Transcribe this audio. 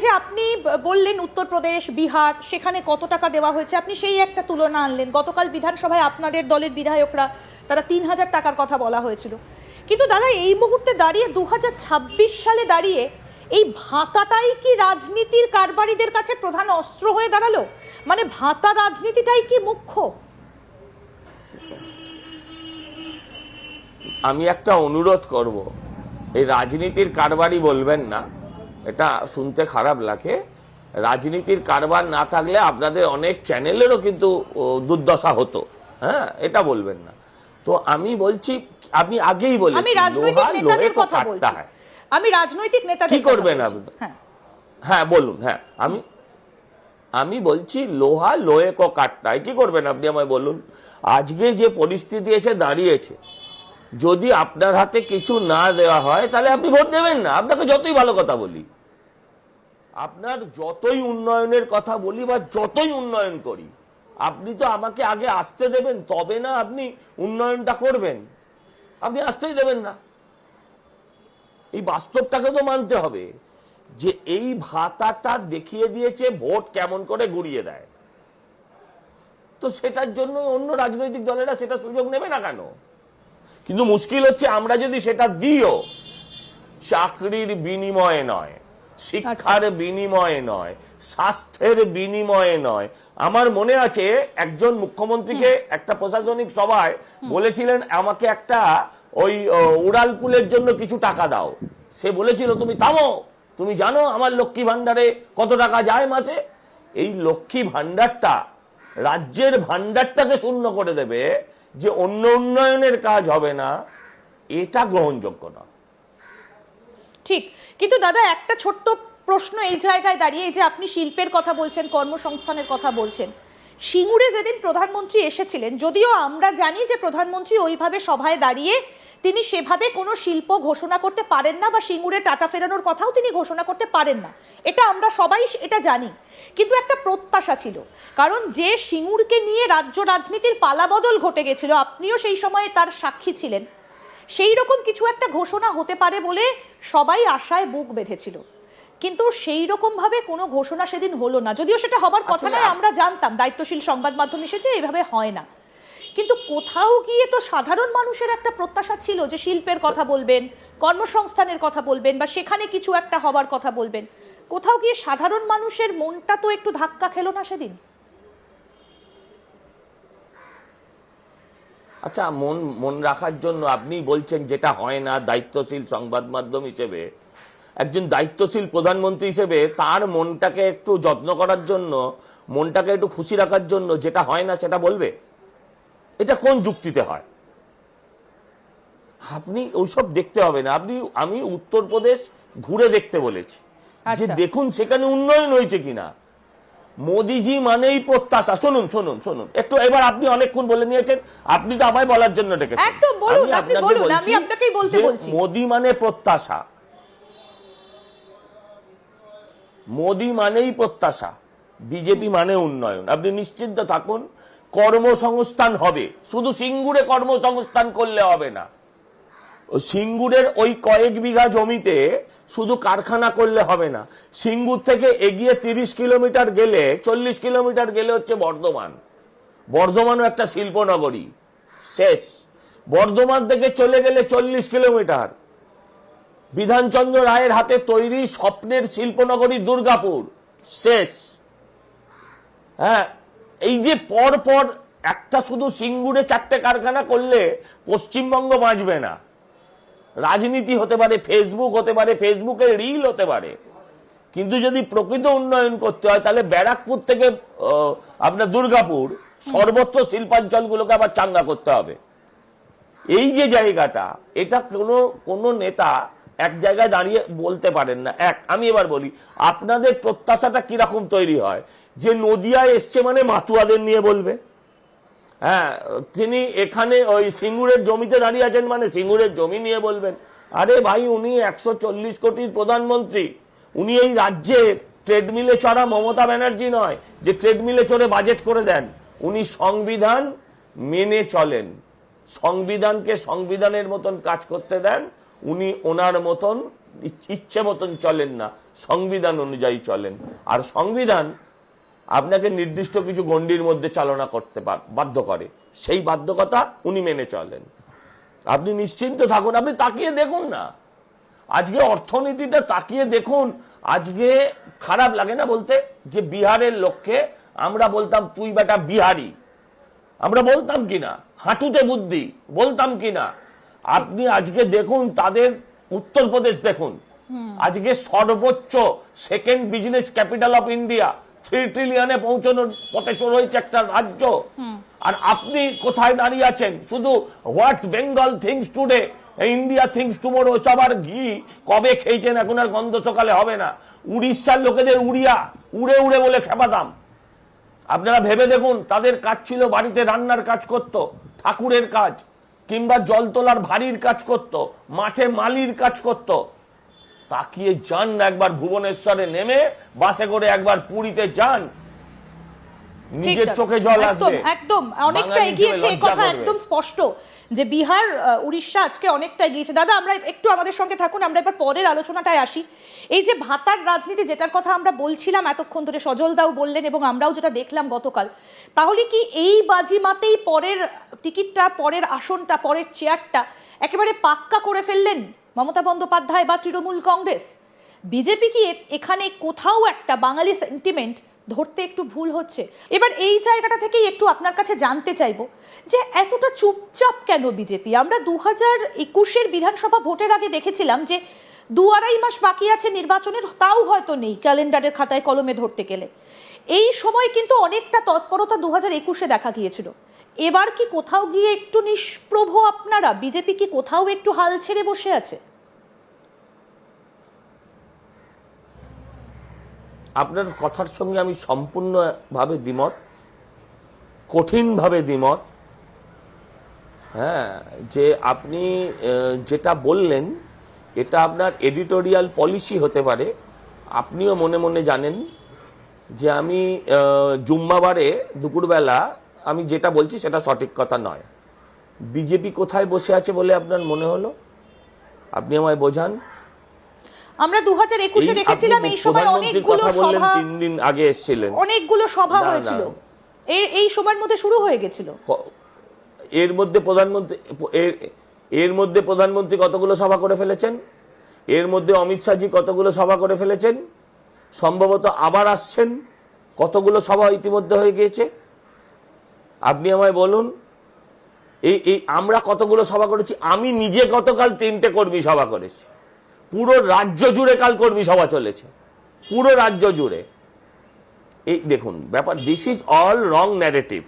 যে আপনি বললেন উত্তরপ্রদেশ, বিহার, সেখানে কত টাকা দেওয়া হয়েছে, আপনি সেই একটা তুলনা আনলেন। গতকাল বিধানসভায় আপনাদের দলের বিধায়করা তারা ৩,০০০ টাকার কথা বলা হয়েছিল। কিন্তু দাদা, এই মুহূর্তে দাঁড়িয়ে ২০২৬ সালে দাঁড়িয়ে এই ভাতাটাই কি রাজনীতির কারবারিদের কাছে প্রধান অস্ত্র হয়ে দাঁড়ালো? মানে ভাতা রাজনীতিটাই কি মুখ্য? আমি একটা অনুরোধ করব, এই রাজনীতির কারবারই বলবেন না, এটা শুনতে খারাপ লাগে। রাজনীতির কারবার না থাকলে আপনাদের অনেক চ্যানেলেরও কিন্তু দুর্দশা হতো। হ্যাঁ, এটা বলবেন না। তো আমি বলছি, আমি আগেই বলেছি, আমি রাজনৈতিক নেতাদের কথা বলছি, আমি রাজনৈতিক নেতাদের কি করবেন আপনি? হ্যাঁ বলুন। হ্যাঁ, আমি বলছি লোহা লোহে কো কাটতা হয়। কি করবেন আপনি আমায় বলুন। আজকে যে পরিস্থিতি এসে দাঁড়িয়েছে, যদি আপনার হাতে কিছু না দেওয়া হয় তাহলে আপনি ভোট দেবেন না। আপনাকে যতই ভালো কথা বলি, আপনার যতই উন্নয়নের কথা বলি বা যতই উন্নয়ন করি, আপনি তো আমাকে আগে আসতে দেবেন, তবে না আপনি উন্নয়নটা করবেন। আপনি আসতেই দেবেন না। এই বাস্তবটাকে তো মানতে হবে যে এই ভাতাটা দেখিয়ে দিয়েছে ভোট কেমন করে গুড়িয়ে দেয়। তো সেটার জন্য অন্য রাজনৈতিক দলেরা সেটা সুযোগ নেবে না কেন? কিন্তু মুশকিল হচ্ছে, আমরা যদি সেটা দিও, চাকরির বিনিময়ে নয়, শিক্ষার বিনিময়ে নয়, স্বাস্থ্যের বিনিময়ে নয়। আমার মনে আছে একজন মুখ্যমন্ত্রীকে একটা প্রশাসনিক সভায় বলেছিলেন, আমাকে একটা ওই উড়ালপুলের জন্য কিছু টাকা দাও। সে বলেছিল, তুমি থামো, তুমি জানো আমার লক্ষ্মী ভান্ডারে কত টাকা যায় মাসে? এই লক্ষ্মী ভান্ডারটা রাজ্যের ভান্ডারটাকে শূন্য করে দেবে, যে অন্য উন্নয়নের কাজ হবে না, এটা গ্রহণযোগ্য না। ঠিক। কিন্তু দাদা, একটা ছোট্ট প্রশ্ন এই জায়গায় দাঁড়িয়ে, যে আপনি শিল্পের কথা বলছেন, কর্মসংস্থানের কথা বলছেন, সিঙ্গুরে যেদিন প্রধানমন্ত্রী এসেছিলেন, যদিও আমরা জানি যে প্রধানমন্ত্রী ওইভাবে সভায় দাঁড়িয়ে তিনি সেভাবে কোনো শিল্প ঘোষণা করতে পারেন না, বা সিঙ্গুরে টাটা ফেরানোর কথাও তিনি ঘোষণা করতে পারেন না, এটা আমরা সবাই এটা জানি। কিন্তু একটা প্রত্যাশা ছিল, কারণ যে সিঙ্গুরকে নিয়ে রাজ্য রাজনীতির পালাবদল ঘটে গেছিল, আপনিও সেই সময়ে তার সাক্ষী ছিলেন, সেই রকম কিছু একটা ঘোষণা হতে পারে বলে সবাই আশায় বুক বেঁধেছিল। কিন্তু সেই রকম ভাবে কোনো ঘোষণা সেদিন হলো না, যদিও সেটা হবার কথা নয়, আমরা জানতাম, দায়িত্বশীল সংবাদ মাধ্যম এসেছে, এভাবে হয় না। কিন্তু কোথাও গিয়ে তো সাধারণ মানুষের একটা প্রত্যাশা ছিল যে শিল্পের কথা বলবেন, কর্মসংস্থানের কথা বলবেন, বা সেখানে কিছু একটা হবার কথা বলবেন। কোথাও গিয়ে সাধারণ মানুষের মনটা তো একটু ধাক্কা খেলো না সেদিন? আচ্ছা, মন রাখার জন্য আপনি বলছেন যেটা হয় না, দায়িত্বশীল সংবাদ মাধ্যম হিসেবে, একজন দায়িত্বশীল প্রধানমন্ত্রী হিসেবে তার মনটাকে একটু যত্ন করার জন্য, মনটাকে একটু খুশি রাখার জন্য যেটা হয় না সেটা বলবে? এটা কোন যুক্তিতে হয়? আপনি ওইসব দেখতে হবে না। আমি উত্তরপ্রদেশ ঘুরে দেখতে বলেছি, যে দেখুন সেখানে উন্নয়ন হয়েছে কিনা। মোদিজি মানেই প্রত্যাশা। শুনুন শুনুন শুনুন একটু, এবার আপনি অনেকক্ষণ বলে নিয়েছেন, আপনি তো আমায় বলার জন্য ডেকেছেন। একদম বলুন, আপনি বলুন, আমি আপনাকেই বলতে বলছি। মোদি মানে প্রত্যাশা, মোদি মানেই প্রত্যাশা, বিজেপি মানে উন্নয়ন। আপনি নিশ্চিন্ত থাকুন, কর্মসংস্থান হবে। শুধু সিঙ্গুরে কর্মসংস্থান করলে হবে না। সিঙ্গুরের ওই কয়েক বিঘা জমিতে শুধু কারখানা করলে হবে না। সিঙ্গুর থেকে এগিয়ে 30 কিলোমিটার গেলে, 40 কিলোমিটার গেলে হচ্ছে বর্ধমান। বর্ধমানও একটা শিল্পনগরী, শেষ। বর্ধমান থেকে চলে গেলে 40 কিলোমিটার বিধানচন্দ্র রায়ের হাতে তৈরি স্বপ্নের শিল্পনগরী দুর্গাপুর, শেষ। হ্যাঁ, এই যে পর পর একটা শুধু সিঙ্গুরে 4টে কারখানা করলে পশ্চিমবঙ্গ বাঁচবে না। রাজনীতি হতে পারে, ফেসবুক হতে পারে, ফেসবুকে রিল হতে পারে, কিন্তু যদি প্রকৃত উন্নয়ন করতে হয় তাহলে ব্যারাকপুর থেকে আপনার দুর্গাপুর সর্বত্র শিল্পাঞ্চলগুলোকে আবার চাঙ্গা করতে হবে। এই যে জায়গাটা, এটা কোনো নেতা এক জায়গায় দাঁড়িয়ে বলতে পারেন না। আমি এবার বলি, আপনাদের প্রত্যাশাটা কিরকম তৈরি হয়, যে নদিয়ায় এসছে মানে মাতুয়াদের নিয়ে বলবে। হ্যাঁ, তিনি এখানে ওই সিঙ্গুরের জমিতে দাঁড়িয়ে আছেন মানে সিঙ্গুরের জমি নিয়ে বলবেন। আরে ভাই, উনি 140 কোটির প্রধানমন্ত্রী। উনি এই রাজ্যের ট্রেডমিলে চড়া মমতা ব্যানার্জি নয়, যে ট্রেডমিলে চড়ে বাজেট করে দেন। উনি সংবিধান মেনে চলেন, সংবিধানকে সংবিধানের মতন কাজ করতে দেন। উনি ওনার মতন ইচ্ছে মতন চলেন না। সংবিধান অনুযায়ী চলেন। আর সংবিধান আপনাকে নির্দিষ্ট কিছু গণ্ডির মধ্যে চালনা করতে বাধ্য করে, সেই বাধ্যকতা উনি মেনে চলেন। আপনি নিশ্চিন্ত থাকুন, আপনি তাকিয়ে দেখুন না আজকে অর্থনীতিটা, তাকিয়ে দেখুন। আজকে খারাপ লাগে না বলতে যে বিহারের লোককে আমরা বলতাম তুই বেটা বিহারি, আমরা বলতাম কিনা, হাঁটুতে বুদ্ধি বলতাম কিনা। আপনি আজকে দেখুন তাদের উত্তরপ্রদেশ দেখুন, আজকে সর্বোচ্চ second business capital of India, 3 ট্রিলিয়নে পৌঁছানোর পথে চলেছে একটা রাজ্য। আর আপনি কোথায় দাঁড়িয়ে আছেন? শুধু what's Bengal thinks today, India thinks tomorrow, সবার ঘি কবে খেয়েছেন এখন আর গন্ধ সকালে হবে না। উড়িষ্যার লোকেদের উড়িয়া উড়ে উড়ে বলে খেপাতাম। আপনারা ভেবে দেখুন, তাদের কাজ ছিল বাড়িতে রান্নার কাজ করত, ঠাকুরের কাজ, কিংবা জল তোলার ভারীর কাজ করত, মাঠে মালির কাজ করত। তাকিয়ে যান না একবার ভুবনেশ্বরে নেমে, বাসে করে একবার পুরীতে যান, নিজের চোখে জল আসবে। একদম অনেকটা এগিয়েছে, এই কথা একদম স্পষ্ট যে বিহার উড়িষ্যা আজকে অনেকটা এগিয়েছে। দাদা আমরা একটু আমাদের সঙ্গে থাকুন, আমরা এবার পরের আলোচনাটায় আসি। এই যে ভাতার রাজনীতি যেটার কথা আমরা বলছিলাম এতক্ষণ ধরে, সজল দাও বললেন এবং আমরাও যেটা দেখলাম গতকাল, তাহলে কি এই বাজিমাতেই পরের টিকিটটা, পরের আসনটা, পরের চেয়ারটা একেবারে পাক্কা করে ফেললেন মমতা বন্দ্যোপাধ্যায় বা তৃণমূল কংগ্রেস? বিজেপি কি এখানে কোথাও একটা বাঙালি সেন্টিমেন্ট ধরতে একটু ভুল হচ্ছে? এবার এই জায়গাটা থেকেই একটু আপনার কাছে জানতে চাইবো যে এতটা চুপচাপ কেন বিজেপি? আমরা 2021-এর বিধানসভা ভোটের আগে দেখেছিলাম যে 2-2.5 মাস বাকি আছে নির্বাচনের, তাও হয়তো নেই ক্যালেন্ডারের খাতায় কলমে ধরতে গেলে। এই সময় কিন্তু অনেকটা তৎপরতা 2021-এ দেখা গিয়েছিল। এবার কি কোথাও গিয়ে একটু নিষ্প্রভ আপনারা? বিজেপি কি কোথাও একটু হাল ছেড়ে বসে আছে? আপনার কথার সঙ্গে আমি সম্পূর্ণভাবে দ্বিমত, কঠিনভাবে দ্বিমত। হ্যাঁ, যে আপনি যেটা বললেন এটা আপনার এডিটোরিয়াল পলিসি হতে পারে। আপনিও মনে মনে জানেন যে আমি জুম্মাবারে দুপুরবেলা আমি যেটা বলছি সেটা সঠিক কথা নয়। বিজেপি কোথায় বসে আছে বলে আপনার মনে হলো? আপনি আমায় বোঝান। আমরা 2021-এ দেখেছিলাম এই সময় অনেকগুলো সভা, 3 দিন আগে এসেছিলেন, অনেকগুলো সভা হয়েছিল, এই সময়ের মধ্যে শুরু হয়ে গেছিল। এর মধ্যে প্রধানমন্ত্রী কতগুলো সভা করে ফেলেছেন, এর মধ্যে অমিত শাহজি কতগুলো সভা করে ফেলেছেন, সম্ভবত আবার আসছেন, কতগুলো সভা ইতিমধ্যে হয়ে গিয়েছে আপনি আমায় বলুন। এই আমরা কতগুলো সভা করেছি? আমি নিজে গতকাল 3টে কর্মী সভা করেছি, পুরো রাজ্য জুড়ে কাল কর্মী সভা চলেছে, পুরো রাজ্য জুড়ে। এই দেখুন ব্যাপার, this is all wrong narrative.